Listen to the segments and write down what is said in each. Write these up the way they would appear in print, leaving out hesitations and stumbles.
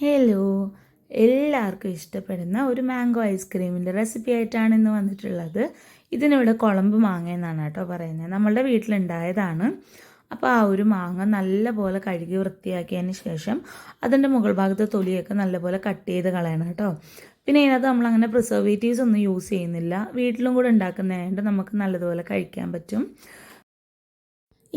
Hello, എല്ലാവർക്കും ഇഷ്ടപ്പെടുന്ന ഒരു മാംഗോ ഐസ്ക്രീമിൻ്റെ റെസിപ്പി ആയിട്ടാണ് ഇന്ന് വന്നിട്ടുള്ളത്. ഇതിനിവിടെ കുളമ്പ് മാങ്ങ എന്നാണ് കേട്ടോ പറയുന്നത്. നമ്മളുടെ വീട്ടിലുണ്ടായതാണ്. അപ്പോൾ ആ ഒരു മാങ്ങ നല്ലപോലെ കഴുകി വൃത്തിയാക്കിയതിന് ശേഷം അതിൻ്റെ മുകൾ ഭാഗത്തെ തൊലിയൊക്കെ നല്ലപോലെ കട്ട് ചെയ്ത് കളയണം കേട്ടോ. പിന്നെ ഇതിനകത്ത് നമ്മളങ്ങനെ പ്രിസർവേറ്റീവ്സ് ഒന്നും യൂസ് ചെയ്യുന്നില്ല. വീട്ടിലും കൂടെ ഉണ്ടാക്കുന്നതുകൊണ്ട് നമുക്ക് നല്ലതുപോലെ കഴിക്കാൻ പറ്റും.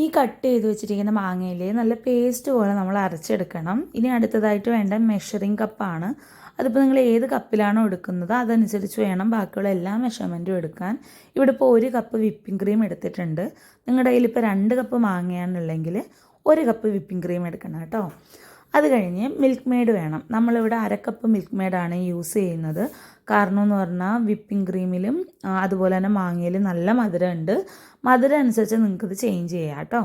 ഈ കട്ട് ചെയ്ത് വെച്ചിരിക്കുന്ന മാങ്ങയിൽ നല്ല പേസ്റ്റ് പോലെ നമ്മൾ അരച്ചെടുക്കണം. ഇനി അടുത്തതായിട്ട് വേണ്ട മെഷറിംഗ് കപ്പാണ്. അതിപ്പോൾ നിങ്ങൾ ഏത് കപ്പിലാണോ എടുക്കുന്നത് അതനുസരിച്ച് വേണം ബാക്കിയുള്ള എല്ലാ മെഷർമെൻറ്റും എടുക്കാൻ. ഇവിടെ ഇപ്പോൾ 1 കപ്പ് വിപ്പിംഗ് ക്രീം എടുത്തിട്ടുണ്ട്. നിങ്ങളുടെ കയ്യിൽ ഇപ്പോൾ 2 കപ്പ് മാങ്ങയാണെന്നുണ്ടെങ്കിൽ 1 കപ്പ് വിപ്പിംഗ് ക്രീം എടുക്കണം കേട്ടോ. അത് കഴിഞ്ഞ് മിൽക്ക് മെയ്ഡ് വേണം. നമ്മളിവിടെ 1/2 കപ്പ് മിൽക്ക് മെയ്ഡാണ് യൂസ് ചെയ്യുന്നത്. കാരണം എന്ന് പറഞ്ഞാൽ വിപ്പിംഗ് ക്രീമിലും അതുപോലെ തന്നെ മാങ്ങയിലും നല്ല മധുരമുണ്ട്. മധുരം അനുസരിച്ച് നിങ്ങൾക്കിത് ചേഞ്ച് ചെയ്യാം കേട്ടോ.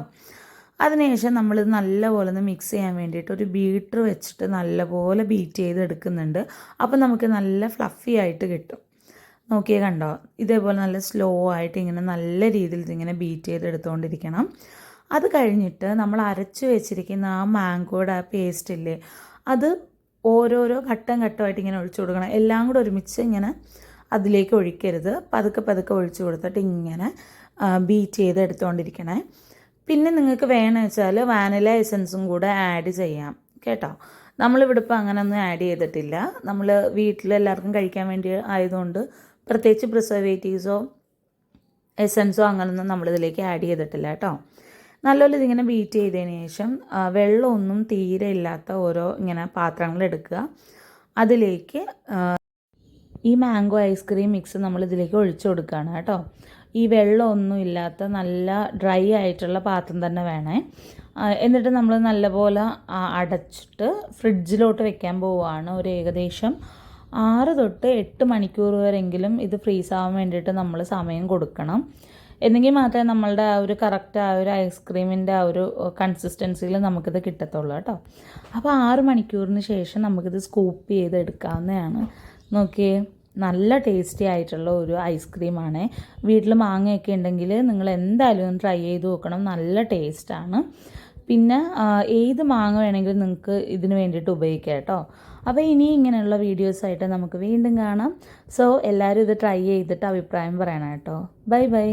അതിനുശേഷം നമ്മളിത് നല്ലപോലെ ഒന്ന് മിക്സ് ചെയ്യാൻ വേണ്ടിയിട്ട് ഒരു ബീറ്റർ വെച്ചിട്ട് നല്ലപോലെ ബീറ്റ് ചെയ്ത് എടുക്കുന്നുണ്ട്. അപ്പോൾ നമുക്ക് നല്ല ഫ്ലഫി ആയിട്ട് കിട്ടും. നോക്കിയേ കണ്ടോ, ഇതേപോലെ നല്ല സ്ലോ ആയിട്ട് ഇങ്ങനെ നല്ല രീതിയിൽ ഇതിങ്ങനെ ബീറ്റ് ചെയ്ത് എടുത്തുകൊണ്ടിരിക്കണം. അത് കഴിഞ്ഞിട്ട് നമ്മൾ അരച്ച് വെച്ചിരിക്കുന്ന ആ മാംഗോയുടെ ആ പേസ്റ്റില്ലേ, അത് ഓരോരോ ഘട്ടം ഘട്ടമായിട്ട് ഇങ്ങനെ ഒഴിച്ചു കൊടുക്കണം. എല്ലാം കൂടെ ഒരുമിച്ച് ഇങ്ങനെ അതിലേക്ക് ഒഴിക്കരുത്. പതുക്കെ പതുക്കെ ഒഴിച്ചു കൊടുത്തിട്ട് ഇങ്ങനെ ബീറ്റ് ചെയ്ത് എടുത്തുകൊണ്ടിരിക്കണേ. പിന്നെ നിങ്ങൾക്ക് വേണമെന്ന് വെച്ചാൽ വാനില എസൻസും കൂടെ ആഡ് ചെയ്യാം കേട്ടോ. നമ്മളിവിടെ ഇപ്പോൾ അങ്ങനെയൊന്നും ആഡ് ചെയ്തിട്ടില്ല. നമ്മൾ വീട്ടിലെല്ലാവർക്കും കഴിക്കാൻ വേണ്ടി ആയതുകൊണ്ട് പ്രത്യേകിച്ച് പ്രിസർവേറ്റീവ്സോ എസൻസോ അങ്ങനെയൊന്നും നമ്മളിതിലേക്ക് ആഡ് ചെയ്തിട്ടില്ല കേട്ടോ. നല്ലപോലെ ഇതിങ്ങനെ ബീറ്റ് ചെയ്തതിന് ശേഷം വെള്ളമൊന്നും തീരെ ഇല്ലാത്ത ഓരോ ഇങ്ങനെ പാത്രങ്ങൾ എടുക്കുക. അതിലേക്ക് ഈ മാംഗോ ഐസ്ക്രീം മിക്സ് നമ്മളിതിലേക്ക് ഒഴിച്ചു കൊടുക്കുകയാണ് കേട്ടോ. ഈ വെള്ളമൊന്നും ഇല്ലാത്ത നല്ല ഡ്രൈ ആയിട്ടുള്ള പാത്രം തന്നെ വേണേ. എന്നിട്ട് നമ്മൾ നല്ലപോലെ അടച്ചിട്ട് ഫ്രിഡ്ജിലോട്ട് വെക്കാൻ പോവുകയാണ്. ഒരു ഏകദേശം 6 തൊട്ട് 8 മണിക്കൂർ വരെയെങ്കിലും ഇത് ഫ്രീസ് ആവാൻ വേണ്ടിയിട്ട് നമ്മൾ സമയം കൊടുക്കണം. എന്നെങ്കിൽ മാത്രമേ നമ്മളുടെ ആ ഒരു കറക്റ്റ് ആ ഒരു ഐസ്ക്രീമിൻ്റെ ആ ഒരു കൺസിസ്റ്റൻസിയിൽ നമുക്കിത് കിട്ടത്തുള്ളൂ കേട്ടോ. അപ്പോൾ 6 മണിക്കൂറിന് ശേഷം നമുക്കിത് സ്കൂപ്പ് ചെയ്ത് എടുക്കാവുന്നതാണ്. നോക്കിയേ, നല്ല ടേസ്റ്റി ആയിട്ടുള്ള ഒരു ഐസ്ക്രീമാണ്. വീട്ടിൽ മാങ്ങയൊക്കെ ഉണ്ടെങ്കിൽ നിങ്ങൾ എന്തായാലും ഒന്ന് ട്രൈ ചെയ്ത് നോക്കണം. നല്ല ടേസ്റ്റാണ്. പിന്നെ ഏത് മാങ്ങ വേണമെങ്കിലും നിങ്ങൾക്ക് ഇതിന് വേണ്ടിയിട്ട് ഉപയോഗിക്കാം കേട്ടോ. അപ്പോൾ ഇനി ഇങ്ങനെയുള്ള വീഡിയോസായിട്ട് നമുക്ക് വീണ്ടും കാണാം. സോ എല്ലാവരും ഇത് ട്രൈ ചെയ്തിട്ട് അഭിപ്രായം പറയണം കേട്ടോ. Bye bye.